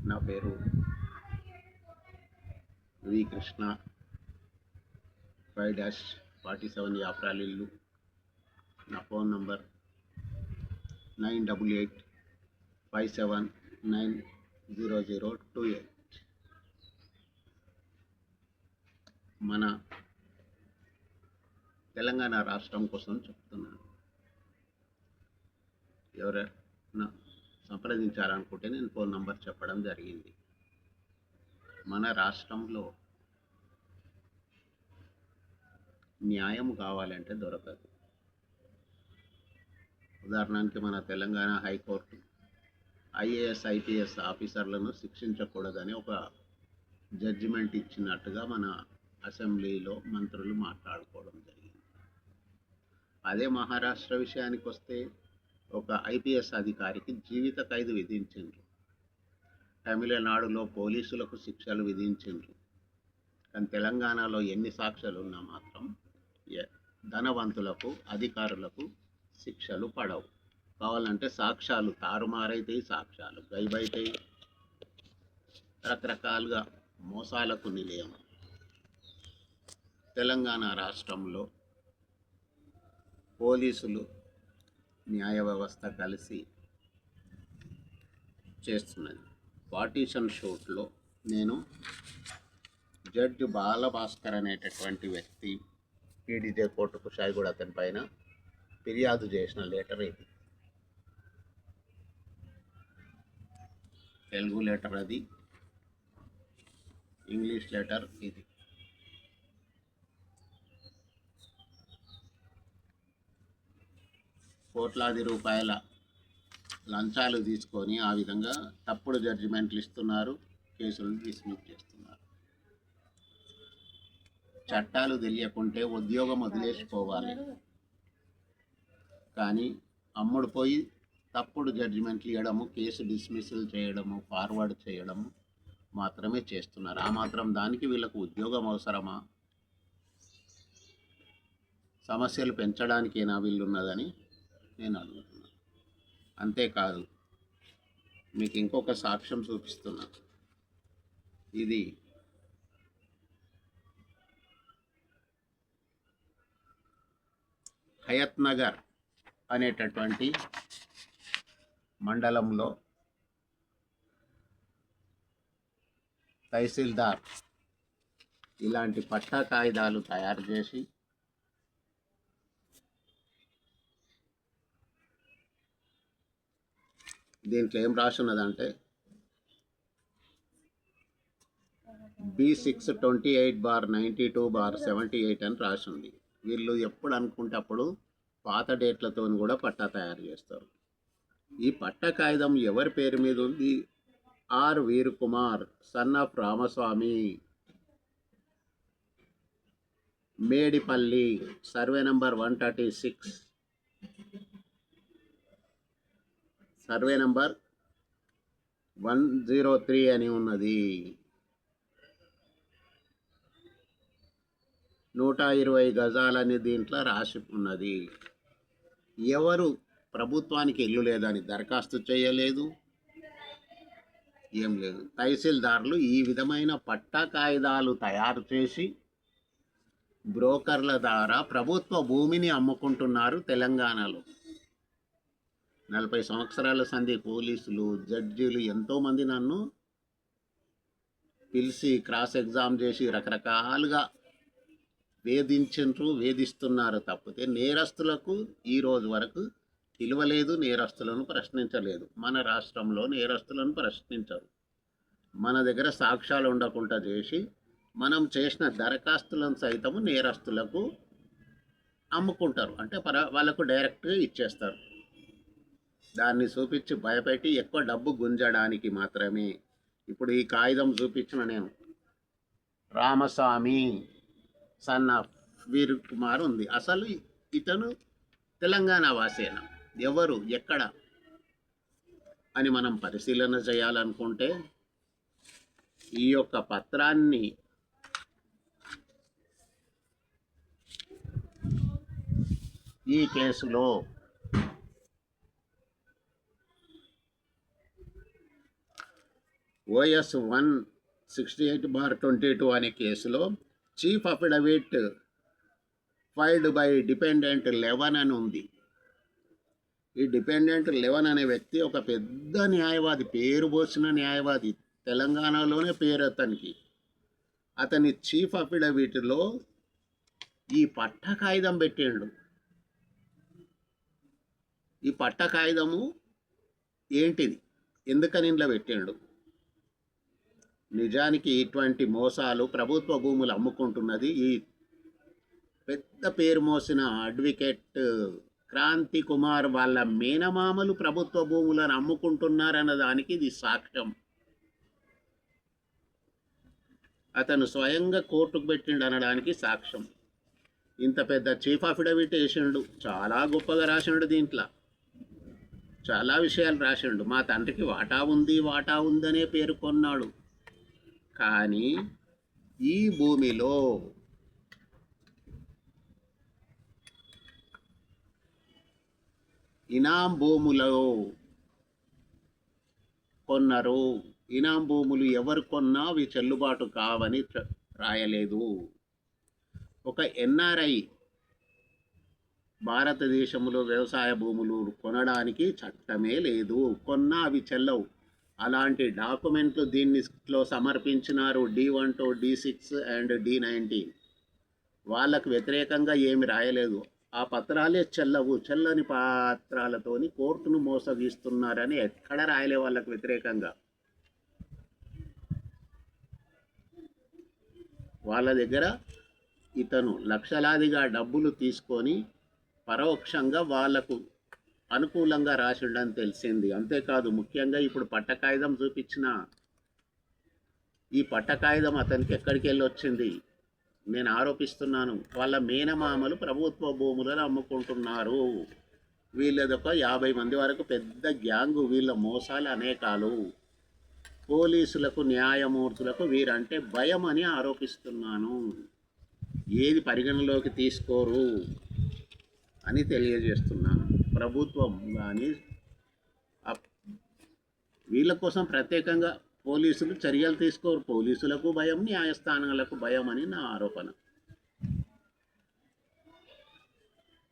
నా పేరు వి కృష్ణ. 5-47 యాప్రాలిల్లు. నా ఫోన్ నంబర్ 9885790028. మన తెలంగాణ రాష్ట్రం కోసం చెప్తున్నాను. ఎవరైనా సంప్రదించాలనుకుంటే నేను ఫోన్ నంబర్ చెప్పడం జరిగింది. మన రాష్ట్రంలో న్యాయం కావాలంటే దొరకదు. ఉదాహరణకి మన తెలంగాణ హైకోర్టు ఐఏఎస్ ఐపీఎస్ ఆఫీసర్లను శిక్షించకూడదని ఒక జడ్జిమెంట్ ఇచ్చినట్టుగా మన అసెంబ్లీలో మంత్రులు మాట్లాడుకోవడం జరిగింది. అదే మహారాష్ట్ర విషయానికి వస్తే ఒక ఐపీఎస్ అధికారికి జీవిత ఖైదు విధించిండ్రు. తమిళనాడులో పోలీసులకు శిక్షలు విధించిండ్రు. కానీ తెలంగాణలో ఎన్ని సాక్ష్యాలు ఉన్నా మాత్రం ధనవంతులకు అధికారులకు శిక్షలు పడవు. కావాలంటే సాక్ష్యాలు తారుమారైతాయి, సాక్ష్యాలు గైబైతాయి, రకరకాలుగా మోసాలకు నిలయం. తెలంగాణ రాష్ట్రంలో పోలీసులు న్యాయ వ్యవస్థ కలిసి చేస్తున్నది. పార్టీషన్ షూట్లో నేను జడ్జి బాలభాస్కర్ అనేటటువంటి వ్యక్తి పీడీజే కోర్టుకు షాయిగూడ అతని పైన ఫిర్యాదు చేసిన లెటర్ ఇది. తెలుగు లెటర్ అది, ఇంగ్లీష్ లెటర్ ఇది. కోట్లాది రూపాయల లంచాలు తీసుకొని ఆ విధంగా తప్పుడు జడ్జిమెంట్లు ఇస్తున్నారు, కేసులు డిస్మిస్ చేస్తున్నారు. చట్టాలు తెలియకుంటే ఉద్యోగం వదిలేసిపోవాలి, కానీ అమ్ముడు పోయి తప్పుడు జడ్జిమెంట్లు ఇవ్వడము, కేసు డిస్మిస్లు చేయడము, ఫార్వర్డ్ చేయడము మాత్రమే చేస్తున్నారు. ఆ మాత్రం దానికి వీళ్ళకు ఉద్యోగం అవసరమా? సమస్యలు పెంచడానికేనా వీళ్ళున్నదని నేను అడుగుతున్నాను. అంతేకాదు, మీకు ఇంకొక సాక్ష్యం చూపిస్తున్నా. ఇది హయత్ నగర్ అనేటటువంటి మండలంలో తహసీల్దార్ ఇలాంటి పట్టా కాగితాలు తయారు చేసి దీంట్లో ఏం రాసున్నదంటే B628/92/78 అని రాసింది. వీళ్ళు ఎప్పుడు అనుకుంటే అప్పుడు పాత డేట్లతో కూడా పట్టా తయారు చేస్తారు. ఈ పట్టా కాగితం ఎవరి పేరు మీద ఉంది? R Veer Kumar, son of Ramaswamy, Medipalli, survey number 136, survey number 103 అని ఉన్నది. 120 గజాలని దీంట్లో రాసి ఉన్నది. ఎవరు ప్రభుత్వానికి ఇల్లు లేదని దరఖాస్తు చేయలేదు, ఏం లేదు. తహసీల్దార్లు ఈ విధమైన పట్టా కాగితాలు తయారు చేసి బ్రోకర్ల ద్వారా ప్రభుత్వ భూమిని అమ్ముకుంటున్నారు తెలంగాణలో. 40 సంవత్సరాల సంధి పోలీసులు, జడ్జీలు ఎంతోమంది నన్ను పిలిచి క్రాస్ ఎగ్జామ్ చేసి రకరకాలుగా వేధిస్తున్నారు. తప్పితే నేరస్తులకు ఈ రోజు వరకు పిలవలేదు, నేరస్తులను ప్రశ్నించలేదు. మన రాష్ట్రంలో నేరస్తులను ప్రశ్నించరు. మన దగ్గర సాక్ష్యాలు ఉండకుండా చేసి మనం చేసిన దరఖాస్తులను సైతము నేరస్తులకు అమ్ముకుంటారు. అంటే వాళ్ళకు డైరెక్ట్గా ఇచ్చేస్తారు. దాన్ని చూపించి భయపెట్టి ఎక్కువ డబ్బు గుంజడానికి మాత్రమే. ఇప్పుడు ఈ కాగితం చూపించిన నేను రామస్వామి సన్ ఆఫ్ వీర్ కుమార్ ఉంది. అసలు ఇతను తెలంగాణ వాసేనా? ఎవరు, ఎక్కడ అని మనం పరిశీలన చేయాలనుకుంటే ఈ యొక్క పత్రాన్ని ఈ కేసులో OS 168/22 అనే కేసులో chief affidavit filed by dependent 11 అని ఉంది. ఈ డిపెండెంట్ 11 అనే వ్యక్తి ఒక పెద్ద న్యాయవాది, పేరు పోసిన న్యాయవాది, తెలంగాణలోనే పేరు అతనికి. అతని చీఫ్ అఫిడవిట్లో ఈ పట్ట కాగితం పెట్టిండు. ఈ పట్ట కాగితము ఏంటిది, ఎందుకని ఇంట్లో పెట్టిండు? నిజానికి ఇటువంటి మోసాలు, ప్రభుత్వ భూములు అమ్ముకుంటున్నది ఈ పెద్ద పేరు మోసిన అడ్వకేట్ క్రాంతి కుమార్ వాళ్ళ మేనమామలు ప్రభుత్వ భూములను అమ్ముకుంటున్నారన్న దానికి ఇది సాక్ష్యం. అతను స్వయంగా కోర్టుకు పెట్టిండు అనడానికి సాక్ష్యం. ఇంత పెద్ద చీఫ్ అఫిడవిట్ వేసిండు, చాలా గొప్పగా రాసిండు, దీంట్లో చాలా విషయాలు రాసిండు. మా తండ్రికి వాటా ఉందనే పేర్కొన్నాడు. కానీ ఈ భూమిలో ఇనాం భూములు కొన్నారు. ఇనాం భూములు ఎవరు కొన్నా అవి చెల్లుబాటు కావని రాయలేదు. ఒక ఎన్ఆర్ఐ భారతదేశంలో వ్యవసాయ భూములు కొనడానికి చట్టమే లేదు, కొన్నా అవి చెల్లవు. అలాంటి డాక్యుమెంట్లు దీనిలో సమర్పించినారు D12, D6 అండ్ D19. వాళ్ళకు వ్యతిరేకంగా ఏమి రాయలేదు. ఆ పత్రాలే చెల్లవు, చెల్లని పత్రాలతోని కోర్టును మోసగిస్తున్నారని ఎక్కడ రాయలే వాళ్ళకు వ్యతిరేకంగా. వాళ్ళ దగ్గర ఇతను లక్షలాదిగా డబ్బులు తీసుకొని పరోక్షంగా వాళ్లకు అనుకూలంగా రాసిండని తెలిసింది. అంతేకాదు, ముఖ్యంగా ఇప్పుడు పట్ట కాగితం చూపించిన ఈ పట్ట కాగితం అతనికి ఎక్కడికి వెళ్ళి వచ్చింది నేను ఆరోపిస్తున్నాను. వాళ్ళ మేనమామలు ప్రభుత్వ భూములను అమ్ముకుంటున్నారు. వీళ్ళదొక 50 మంది వరకు పెద్ద గ్యాంగు. వీళ్ళ మోసాలు అనేకాలు. పోలీసులకు, న్యాయమూర్తులకు వీరంటే భయం అని ఆరోపిస్తున్నాను. ఏది పరిగణలోకి తీసుకోరు అని తెలియజేస్తున్నాను. ప్రభుత్వం కానీ వీళ్ళ కోసం ప్రత్యేకంగా పోలీసులు చర్యలు తీసుకోరు. పోలీసులకు భయం, న్యాయస్థానాలకు భయం అని నా ఆరోపణ.